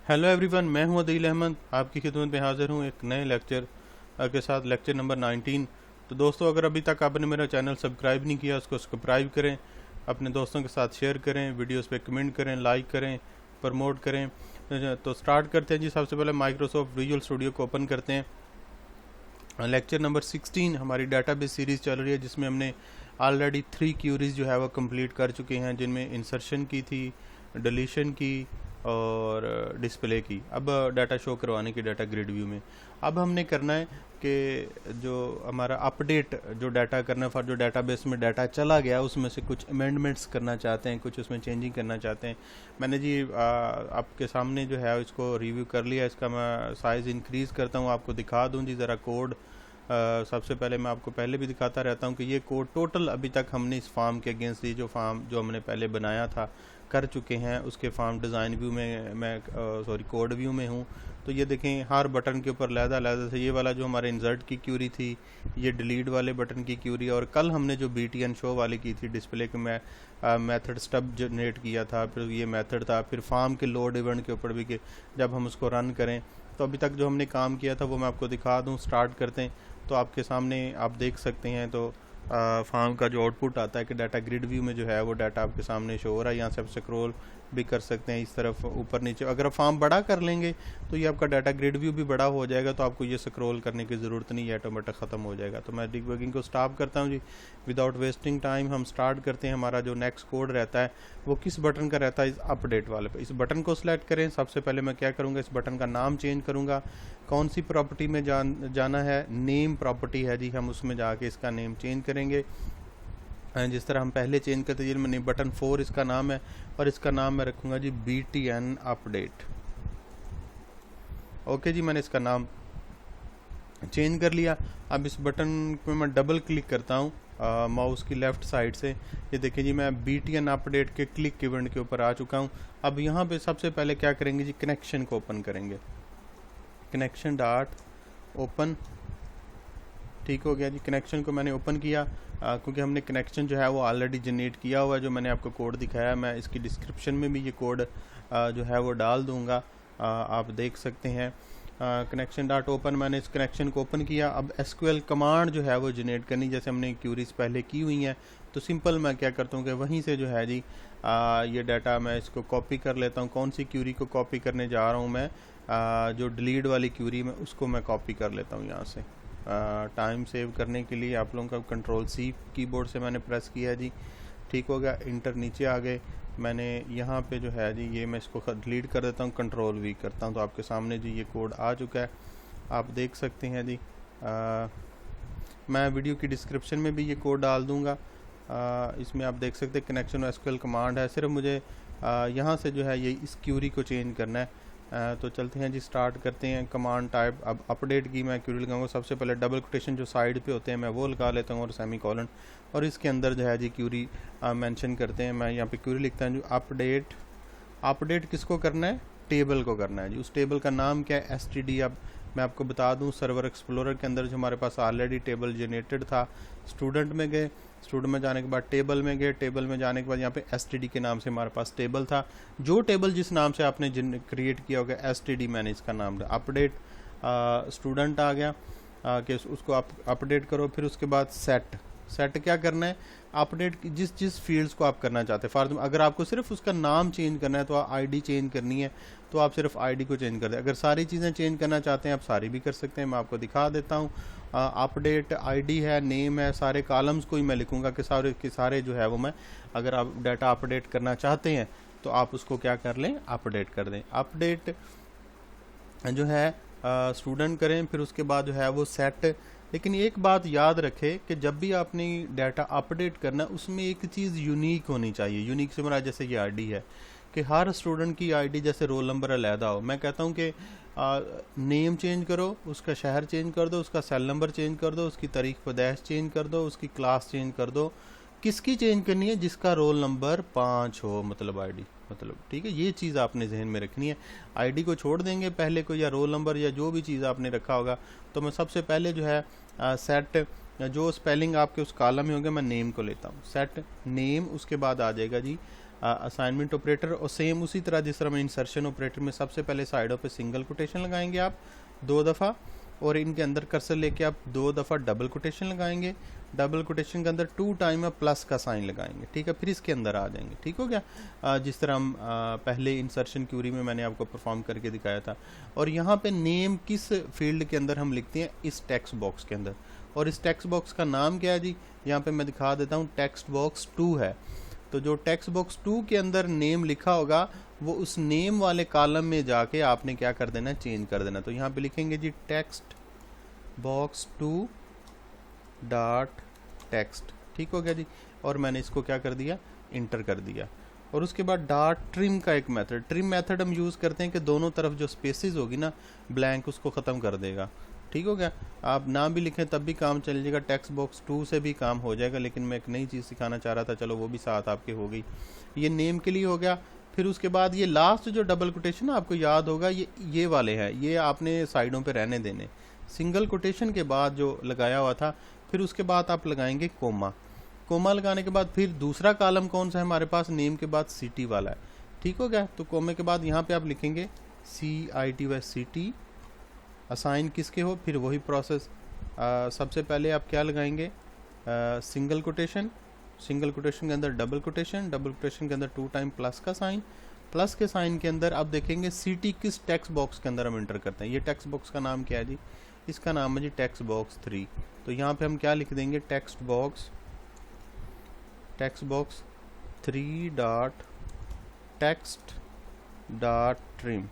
Hello everyone, मैं हूं अदील अहमद, आपकी खिदमत में हाजिर हूं एक नए लेक्चर के साथ, लेक्चर नंबर 19। तो दोस्तों, अगर अभी तक आपने मेरा चैनल सब्सक्राइब नहीं किया, उसको सब्सक्राइब करें, अपने दोस्तों के साथ शेयर करें, वीडियोस पे कमेंट करें, लाइक करें, प्रमोट करें। तो स्टार्ट करते हैं जी। सबसे पहले माइक्रोसॉफ्ट विजुअल स्टूडियो को ओपन करते हैं। लेक्चर नंबर 16 हमारी डाटाबेस सीरीज़ चल रही है, जिसमें हमने ऑलरेडी 3 क्यूरीज जो है वो कंप्लीट कर चुके हैं, जिनमें इंसर्शन की थी, डिलीशन की और डिस्प्ले की। अब डाटा शो करवाने की डाटा ग्रिड व्यू में अब हमने करना है कि जो हमारा अपडेट जो डाटा करना है, जो डाटाबेस में डाटा चला गया उसमें से कुछ अमेंडमेंट्स करना चाहते हैं, कुछ उसमें चेंजिंग करना चाहते हैं। मैंने जी आपके सामने जो है इसको रिव्यू कर लिया। इसका मैं साइज़ इंक्रीज़ करता हूँ, आपको दिखा दूँ जी ज़रा कोड। सबसे पहले मैं आपको पहले भी दिखाता रहता हूँ कि ये कोड टोटल अभी तक हमने इस फार्म के अगेंस्ट ये जो फार्म जो हमने पहले बनाया था कर चुके हैं, उसके फार्म डिज़ाइन व्यू में मैं कोड व्यू में हूँ। तो ये देखें, हर बटन के ऊपर लहदा से ये वाला जो हमारे इंसर्ट की क्यूरी थी, ये डिलीट वाले बटन की क्यूरी, और कल हमने जो BTN शो वाली की थी डिस्प्ले के मेथड स्टब जनरेट किया था, फिर ये मेथड था, फिर फार्म के लोड इवेंट के ऊपर भी कि जब हम उसको रन करें। तो अभी तक जो हमने काम किया था वो मैं आपको दिखा दूँ। स्टार्ट करते हैं तो आपके सामने आप देख सकते हैं। तो फार्म का जो आउटपुट आता है कि डाटा ग्रिड व्यू में जो है वो डाटा आपके सामने शो हो रहा है। यहाँ से आप स्क्रॉल भी कर सकते हैं इस तरफ ऊपर नीचे। अगर आप फार्म बड़ा कर लेंगे तो ये आपका डाटा ग्रिड व्यू भी बड़ा हो जाएगा, तो आपको ये स्क्रॉल करने की ज़रूरत नहीं है, ऑटोमेटिक ख़त्म हो जाएगा। तो मैं डिबगिंग को स्टॉप करता हूँ जी। विदाउट वेस्टिंग टाइम हम स्टार्ट करते हैं। हमारा जो नेक्स्ट कोड रहता है वो किस बटन का रहता है? इस अपडेट वाले पे। इस बटन को सिलेक्ट करें। सबसे पहले मैं क्या करूँगा, इस बटन का नाम चेंज करूँगा। कौन सी प्रॉपर्टी में जाना है? नेम प्रॉपर्टी है जी, हम उसमें जाके इसका नेम चेंज करेंगे जिस तरह हम पहले चेंज करते हैं। मैंने बटन 4 इसका नाम है, और इसका नाम मैं रखूँगा जी BTN अपडेट। ओके जी, मैंने इसका नाम चेंज कर लिया। अब इस बटन पे मैं डबल क्लिक करता हूँ माउस की लेफ़्ट साइड से। ये देखिए जी, मैं BTN अपडेट के क्लिक इवेंट के ऊपर आ चुका हूँ। अब यहाँ पे सबसे पहले क्या करेंगे जी, कनेक्शन को ओपन करेंगे। कनेक्शन डॉट ओपन, ठीक हो गया जी। कनेक्शन को मैंने ओपन किया क्योंकि हमने कनेक्शन जो है वो ऑलरेडी जनरेट किया हुआ है, जो मैंने आपको कोड दिखाया। मैं इसकी डिस्क्रिप्शन में भी ये कोड जो है वो डाल दूंगा, आप देख सकते हैं। कनेक्शन डॉट ओपन, मैंने इस कनेक्शन को ओपन किया। अब SQL कमांड जो है वो जनरेट करनी, जैसे हमने क्यूरीज पहले की हुई हैं। तो सिंपल मैं क्या करता हूँ कि वहीं से जो है जी ये डाटा मैं इसको कॉपी कर लेता हूँ। कौन सी क्यूरी को कॉपी करने जा रहा हूँ मैं? जो डिलीट वाली क्यूरी में उसको मैं कॉपी कर लेता हूँ यहाँ से। टाइम सेव करने के लिए आप लोगों का Ctrl+C कीबोर्ड से मैंने प्रेस किया जी, ठीक हो गया। इंटर नीचे आ गए। मैंने यहाँ पे जो है जी ये मैं इसको डिलीट कर देता हूँ, Ctrl+V करता हूँ, तो आपके सामने जी ये कोड आ चुका है, आप देख सकते हैं जी। मैं वीडियो की डिस्क्रिप्शन में भी ये कोड डाल दूँगा। इसमें आप देख सकते हैं कनेक्शन SQL कमांड है। सिर्फ मुझे यहाँ से जो है ये इस क्यूरी को चेंज करना है। तो चलते हैं जी, स्टार्ट करते हैं। कमांड टाइप, अब अपडेट की मैं क्यूरी लगाऊंगा। सबसे पहले डबल कोटेशन जो साइड पे होते हैं मैं वो लगा लेता हूँ, और सेमीकोलन, और इसके अंदर जो है जी क्यूरी मेंशन करते हैं। मैं यहाँ पे क्यूरी लिखता हूँ जो अपडेट। अपडेट किसको करना है? टेबल को करना है जी। उस टेबल का नाम क्या है? STD। अब मैं आपको बता दूं, सर्वर एक्सप्लोरर के अंदर जो हमारे पास ऑलरेडी टेबल जनरेटेड था, स्टूडेंट में गए, स्टूडेंट में जाने के बाद टेबल में गए, टेबल में जाने के बाद यहाँ पे STD के नाम से हमारे पास टेबल था। जो टेबल जिस नाम से आपने क्रिएट किया होगा STD, मैंने इसका नाम दिया। अपडेट स्टूडेंट आ गया कि उसको आप अपडेट करो। फिर उसके बाद सेट क्या करना है? अपडेट जिस फील्ड्स को आप करना चाहते हैं। फॉर एग्जाम्पल, अगर आपको सिर्फ उसका नाम चेंज करना है तो ID चेंज करनी है, तो आप सिर्फ ID को चेंज कर दें। अगर सारी चीज़ें चेंज करना चाहते हैं आप सारी भी कर सकते हैं। मैं आपको दिखा देता हूँ। अपडेट ID है, नेम है, सारे कॉलम्स को ही मैं लिखूँगा कि सारे के सारे जो है वो मैं, अगर आप डाटा अपडेट करना चाहते हैं तो आप उसको क्या कर लें, अपडेट कर दें। अपडेट जो है स्टूडेंट करें, फिर उसके बाद जो है वो सेट। लेकिन एक बात याद रखें कि जब भी आपने डाटा अपडेट करना है उसमें एक चीज़ यूनिक होनी चाहिए। यूनिक से मेरा जैसे ये ID है कि हर स्टूडेंट की ID जैसे रोल नंबर अलहदा हो। मैं कहता हूँ कि नेम चेंज करो, उसका शहर चेंज कर दो, उसका सेल नंबर चेंज कर दो, उसकी तारीख पैदाइश चेंज कर दो, उसकी क्लास चेंज कर दो। किसकी चेंज करनी है? जिसका रोल नंबर 5 हो, मतलब ID, मतलब ठीक है। ये चीज़ आपने जहन में रखनी है। ID को छोड़ देंगे पहले को, या रोल नंबर या जो भी चीज़ आपने रखा होगा। तो मैं सबसे पहले जो है सेट, जो स्पेलिंग आपके उस कॉलम में होंगे, मैं नेम को लेता हूँ। सेट नेम, उसके बाद आ जाएगा जी असाइनमेंट ऑपरेटर, और सेम उसी तरह जिस तरह मैं इंसर्शन ऑपरेटर में सबसे पहले साइडों पे सिंगल कोटेशन लगाएंगे आप 2 दफ़ा, और इनके अंदर कर्सर लेके आप 2 दफ़ा डबल कोटेशन लगाएंगे। डबल कोटेशन के अंदर 2 टाइम आप प्लस का साइन लगाएंगे, ठीक है, फिर इसके अंदर आ जाएंगे। ठीक हो गया, जिस तरह हम पहले इंसर्शन क्यूरी में मैंने आपको परफॉर्म करके दिखाया था। और यहाँ पे नेम किस फील्ड के अंदर हम लिखते हैं, इस टेक्स्ट बॉक्स के अंदर। और इस टेक्स्ट बॉक्स का नाम क्या है जी, यहाँ पे मैं दिखा देता हूँ, टेक्स्ट बॉक्स 2 है। तो जो टेक्स्ट बॉक्स 2 के अंदर नेम लिखा होगा वो उस नेम वाले कॉलम में जाके आपने क्या कर देना, चेंज कर देना। तो यहाँ पे लिखेंगे जी टेक्स्ट बॉक्स 2 डॉट टेक्स्ट, ठीक हो गया जी। और मैंने इसको क्या कर दिया, इंटर कर दिया। और उसके बाद डॉट ट्रिम का एक मेथड, ट्रिम मेथड हम यूज़ करते हैं कि दोनों तरफ जो स्पेसेस होगी ना ब्लैंक, उसको ख़त्म कर देगा। ठीक हो गया, आप ना भी लिखें तब भी काम चल जाएगा, टेक्स्ट बॉक्स 2 से भी काम हो जाएगा, लेकिन मैं एक नई चीज़ सिखाना चाह रहा था, चलो वो भी साथ आपके हो गई। ये नेम के लिए हो गया। फिर उसके बाद ये लास्ट जो डबल कोटेशन आपको याद होगा, ये वाले हैं, ये आपने साइडों पे रहने देने। सिंगल कोटेशन के बाद जो लगाया हुआ था, फिर उसके बाद आप लगाएंगे कोमा। कोमा लगाने के बाद फिर दूसरा कॉलम कौन सा है हमारे पास, नेम के बाद सिटी वाला है। ठीक हो गया, तो कोमे के बाद यहाँ पे आप लिखेंगे CITY सिटी, असाइन किसके हो, फिर वही प्रोसेस। सबसे पहले आप क्या लगाएंगे, सिंगल कोटेशन, सिंगल कोटेशन के अंदर डबल कोटेशन, डबल कोटेशन के अंदर 2 टाइम प्लस का साइन, प्लस के साइन के अंदर आप देखेंगे सिटी किस टेक्स्ट बॉक्स के अंदर हम एंटर करते हैं। ये टेक्स्ट बॉक्स का नाम क्या है जी, इसका नाम है जी टेक्स्ट बॉक्स 3। तो यहाँ पे हम क्या लिख देंगे, text box 3 dot text dot trim,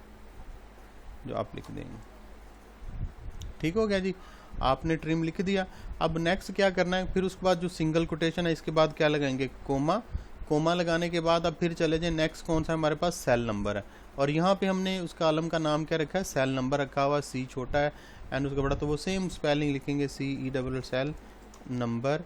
जो आप लिख देंगे। ठीक हो गया जी, आपने ट्रिम लिख दिया। अब नेक्स्ट क्या करना है, फिर उसके बाद जो सिंगल कोटेशन है इसके बाद क्या लगाएंगे, कोमा। कोमा लगाने के बाद अब फिर चले जाए, नेक्स्ट कौन सा हमारे पास, सेल नंबर है। और यहाँ पे हमने उस कॉलम का नाम क्या रखा है, सेल नंबर रखा हुआ, C छोटा है एंड उसका बड़ा, तो वो सेम स्पेलिंग लिखेंगे CE सेल नंबर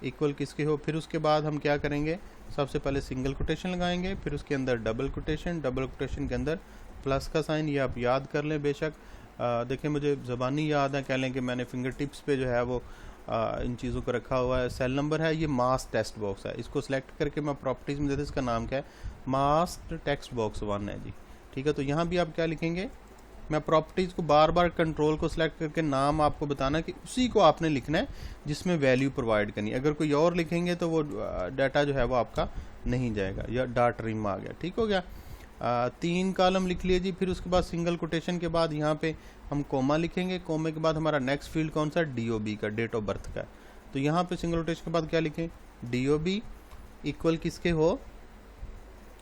इक्वल किसके हो। फिर उसके बाद हम क्या करेंगे, सबसे पहले सिंगल कोटेशन लगाएंगे, फिर उसके अंदर डबल कोटेशन, डबल कोटेशन के अंदर प्लस का साइन। ये आप याद कर लें बेशक, देखें मुझे ज़बानी याद है, कह लें कि मैंने फिंगर टिप्स पे जो है वो इन चीज़ों को रखा हुआ है। सेल नंबर है, ये मास्क टेक्स्ट बॉक्स है, इसको सिलेक्ट करके मैं प्रॉपर्टीज़ में देता हूँ, इसका नाम क्या है, मास्क टेक्स्ट बॉक्स 1 है जी। ठीक है, तो यहाँ भी आप क्या लिखेंगे, मैं प्रॉपर्टीज़ को बार बार कंट्रोल को सिलेक्ट करके नाम आपको बताना कि उसी को आपने लिखना है जिसमें वैल्यू प्रोवाइड करनी है। अगर कोई और लिखेंगे तो वो डाटा जो है वो आपका नहीं जाएगा, या डॉट रिम आ गया। ठीक हो गया, 3 कॉलम लिख लिए जी। फिर उसके बाद सिंगल कोटेशन के बाद यहाँ पे हम कोमा लिखेंगे। कोमे के बाद हमारा नेक्स्ट फील्ड कौन सा, DOB का, डेट ऑफ बर्थ का। तो यहाँ पे सिंगल कोटेशन के बाद क्या लिखें, DOB इक्वल किसके हो,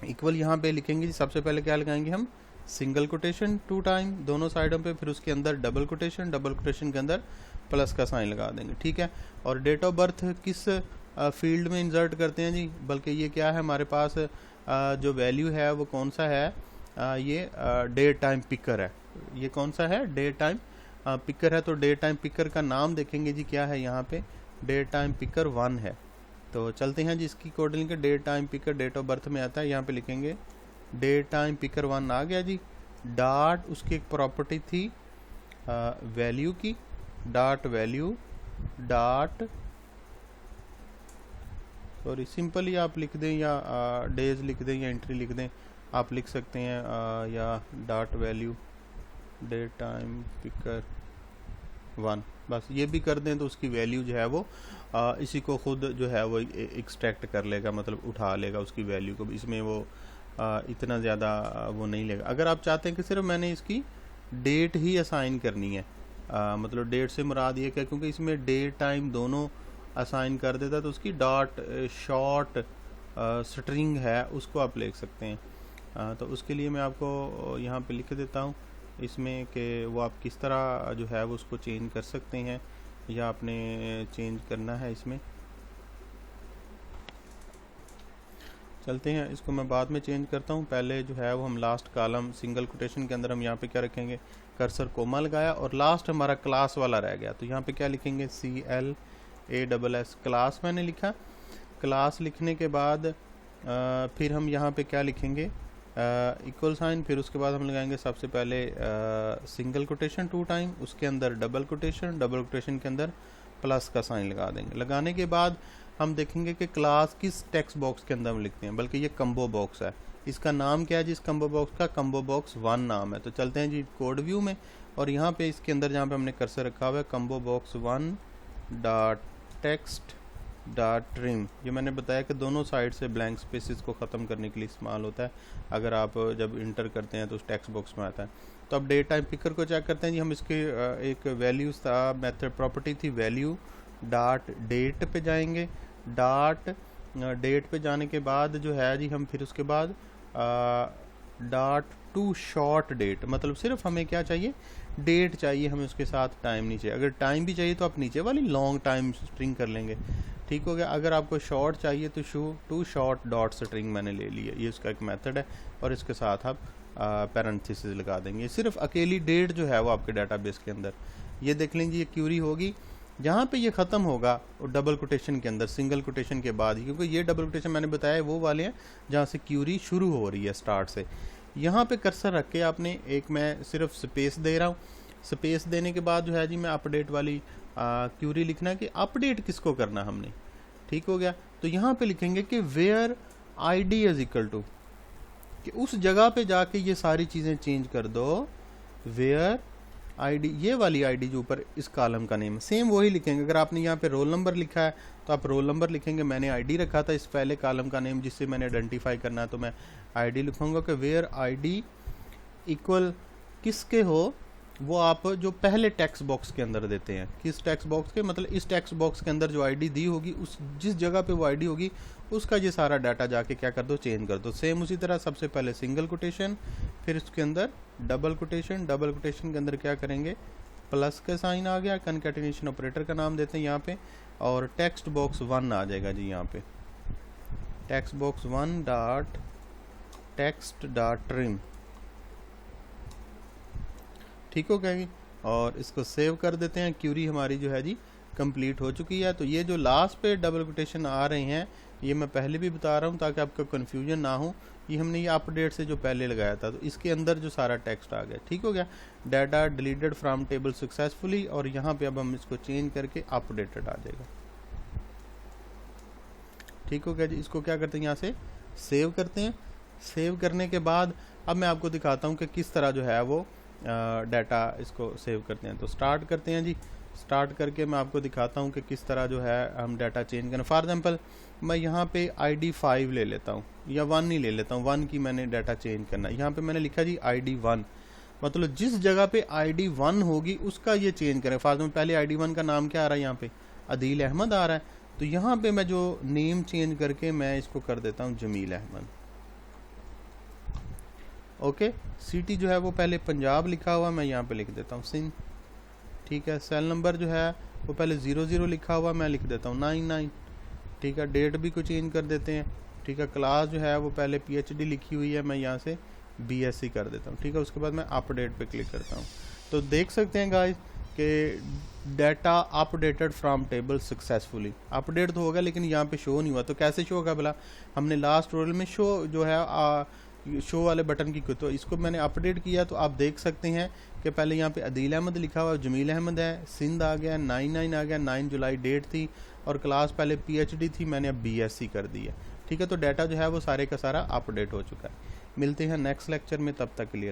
इक्वल यहाँ पे लिखेंगे जी। सबसे पहले क्या लगाएंगे हम, सिंगल कोटेशन 2 टाइम दोनों साइडों पे, फिर उसके अंदर डबल कोटेशन, डबल कोटेशन के अंदर प्लस का साइन लगा देंगे। ठीक है, और डेट ऑफ बर्थ किस फील्ड में इंसर्ट करते हैं जी, बल्कि ये क्या है हमारे पास, जो वैल्यू है वो कौन सा है, ये डे टाइम पिकर है। ये कौन सा है, डे टाइम पिकर है। तो डे टाइम पिकर का नाम देखेंगे जी क्या है, यहाँ पे डे टाइम पिकर 1 है। तो चलते हैं जी इसकी code link, date time picker date of birth में आता है, यहाँ पे लिखेंगे डे टाइम पिकर 1 आ गया जी। डॉट उसकी एक प्रॉपर्टी थी वैल्यू की, dot value dot, sorry simply आप लिख दें या डेज लिख दें या एंट्री लिख दें, आप लिख सकते हैं, या dot value day time picker 1, बस ये भी कर दें तो उसकी वैल्यू जो है वो इसी को खुद जो है वो एक्सट्रैक्ट कर लेगा, मतलब उठा लेगा उसकी वैल्यू को। इसमें वो इतना ज़्यादा वो नहीं लेगा। अगर आप चाहते हैं कि सिर्फ मैंने इसकी डेट ही असाइन करनी है, मतलब डेट से मुराद ये क्या, क्योंकि इसमें डे टाइम दोनों असाइन कर देता तो उसकी डॉट शॉर्ट स्ट्रिंग है उसको आप लिख सकते हैं। तो उसके लिए मैं आपको यहाँ पे लिख देता हूँ इसमें कि वो आप किस तरह जो है वो उसको चेंज कर सकते हैं, या आपने चेंज करना है इसमें। चलते हैं, इसको मैं बाद में चेंज करता हूँ। पहले जो है वो हम लास्ट कॉलम सिंगल कोटेशन के अंदर हम यहाँ पे क्या रखेंगे, कर्सर कोमा लगाया और लास्ट हमारा क्लास वाला रह गया, तो यहाँ पे क्या लिखेंगे, CLASS क्लास मैंने लिखा। क्लास लिखने के बाद फिर हम यहाँ पे क्या लिखेंगे, इक्वल साइन, फिर उसके बाद हम लगाएंगे सबसे पहले सिंगल कोटेशन 2 टाइम, उसके अंदर डबल कोटेशन, डबल कोटेशन के अंदर प्लस का साइन लगा देंगे। लगाने के बाद हम देखेंगे कि क्लास किस टेक्स्ट बॉक्स के अंदर हम लिखते हैं, बल्कि ये कम्बो बॉक्स है। इसका नाम क्या है जी, इस कम्बो बॉक्स का कम्बो बॉक्स 1 नाम है। तो चलते हैं जी कोड व्यू में, और यहाँ पे इसके अंदर जहाँ पे हमने कर्सर रखा हुआ है combo box 1 dot text dot trim, ये मैंने बताया कि दोनों साइड से ब्लैंक स्पेसिस को ख़त्म करने के लिए इस्तेमाल होता है। अगर आप जब इंटर करते हैं तो उस टेक्स्ट बॉक्स में आता है। तो अब डेट टाइम पिकर को चेक करते हैं जी। हम इसके एक वैल्यूज़ था, मेथड प्रॉपर्टी थी वैल्यू डॉट डेट पे जाएंगे। डॉट डेट पे जाने के बाद जो है जी हम फिर उसके बाद डॉट टू शॉर्ट डेट, मतलब सिर्फ हमें क्या चाहिए, डेट चाहिए, हमें उसके साथ टाइम नहीं चाहिए। अगर टाइम भी चाहिए तो आप नीचे वाली लॉन्ग टाइम स्ट्रिंग कर लेंगे, ठीक हो गया। अगर आपको शॉर्ट चाहिए तो टू शॉर्ट डॉट स्ट्रिंग मैंने ले लिया, ये उसका एक मेथड है, और इसके साथ आप पैरेंथेसिस लगा देंगे। सिर्फ अकेली डेट जो है वो आपके डाटाबेस के अंदर, ये देख लेंगे ये क्यूरी होगी। जहाँ पे ये ख़त्म होगा और डबल कोटेशन के अंदर, सिंगल कोटेशन के बाद, क्योंकि ये डबल कोटेशन मैंने बताया वो वाले हैं जहाँ से क्यूरी शुरू हो रही है स्टार्ट से। यहाँ पे कर्सर रख के आपने एक, मैं सिर्फ स्पेस दे रहा हूँ। स्पेस देने के बाद जो है जी मैं अपडेट वाली क्यूरी लिखना है कि अपडेट किसको करना हमने, ठीक हो गया। तो यहाँ पे लिखेंगे कि where ID is equal to, कि उस जगह पे जाके ये सारी चीज़ें चेंज कर दो। वेयर ID, ये वाली ID जो ऊपर इस कॉलम का नेम, सेम वही लिखेंगे। अगर आपने यहाँ पे रोल नंबर लिखा है तो आप रोल नंबर लिखेंगे। मैंने ID रखा था इस पहले कॉलम का नेम जिससे मैंने आइडेंटिफाई करना है, तो मैं ID लिखूँगा कि वेयर ID इक्वल किसके हो, वो आप जो पहले टेक्स्ट बॉक्स के अंदर देते हैं। किस टेक्स्ट बॉक्स के, मतलब इस टेक्स्ट बॉक्स के अंदर जो ID दी होगी, उस जिस जगह पे वो ID होगी उसका ये सारा डाटा जाके क्या कर दो, चेंज कर दो। सेम उसी तरह सबसे पहले सिंगल कोटेशन, फिर उसके अंदर डबल कोटेशन, डबल कोटेशन के अंदर क्या करेंगे, प्लस का साइन आ गया, कनकैटिनेशन ऑपरेटर का नाम देते हैं यहाँ पे, और टेक्स्ट बॉक्स 1 आ जाएगा जी यहाँ पे, text box 1 dot text dot trim, ठीक हो गया जी। और इसको सेव कर देते हैं। क्यूरी हमारी जो है जी कंप्लीट हो चुकी है। तो ये जो लास्ट पे डबल कोटेशन आ रहे हैं ये मैं पहले भी बता रहा हूँ ताकि आपका कन्फ्यूजन ना हो। ये हमने ये अपडेट से जो पहले लगाया था, तो इसके अंदर जो सारा टेक्स्ट आ गया, ठीक हो गया। Data deleted from table successfully, और यहाँ पे अब हम इसको चेंज करके अपडेटेड आ जाएगा, ठीक हो गया जी। इसको क्या करते हैं, यहाँ से सेव करते हैं। सेव करने के बाद अब मैं आपको दिखाता हूँ कि किस तरह जो है वो डाटा इसको सेव करते हैं। तो स्टार्ट करते हैं जी। स्टार्ट करके मैं आपको दिखाता हूँ कि किस तरह जो है हम डाटा चेंज करें। फॉर एग्जांपल मैं यहाँ पे ID 5 ले लेता हूँ, या 1 ही ले लेता हूँ, 1 की मैंने डाटा चेंज करना है। यहाँ पे मैंने लिखा जी ID 1, मतलब जिस जगह पे ID 1 होगी उसका ये चेंज करें। फॉर एग्जाम्पल पहले ID 1 का नाम क्या आ रहा है, यहाँ पे अदील अहमद आ रहा है, तो यहाँ पे मैं जो नेम चेंज करके मैं इसको कर देता हूँ जमील अहमद। ओके, सिटी जो है वो पहले पंजाब लिखा हुआ, मैं यहाँ पे लिख देता हूँ सिंध, ठीक है। सेल नंबर जो है वो पहले 00 लिखा हुआ, मैं लिख देता हूँ 99, ठीक है। डेट भी को चेंज कर देते हैं, ठीक है। क्लास जो है वो पहले PhD लिखी हुई है, मैं यहाँ से BSc कर देता हूँ, ठीक है। उसके बाद मैं अपडेट पे क्लिक करता हूँ। तो देख सकते हैं गाइस कि data updated from table successfully, update तो होगा लेकिन यहाँ पे शो नहीं हुआ। तो कैसे शो होगा भला, हमने लास्ट ट्यूटोरियल में शो जो है शो वाले बटन की, तो इसको मैंने अपडेट किया। तो आप देख सकते हैं कि पहले यहाँ पे अदील अहमद लिखा हुआ, जमील अहमद है, सिंध आ गया, 99 आ गया, 9 जुलाई डेट थी, और क्लास पहले PhD थी, मैंने अब BSc कर दी है, ठीक है। तो डाटा जो है वो सारे का सारा अपडेट हो चुका है। मिलते हैं नेक्स्ट लेक्चर में, तब तक के लिए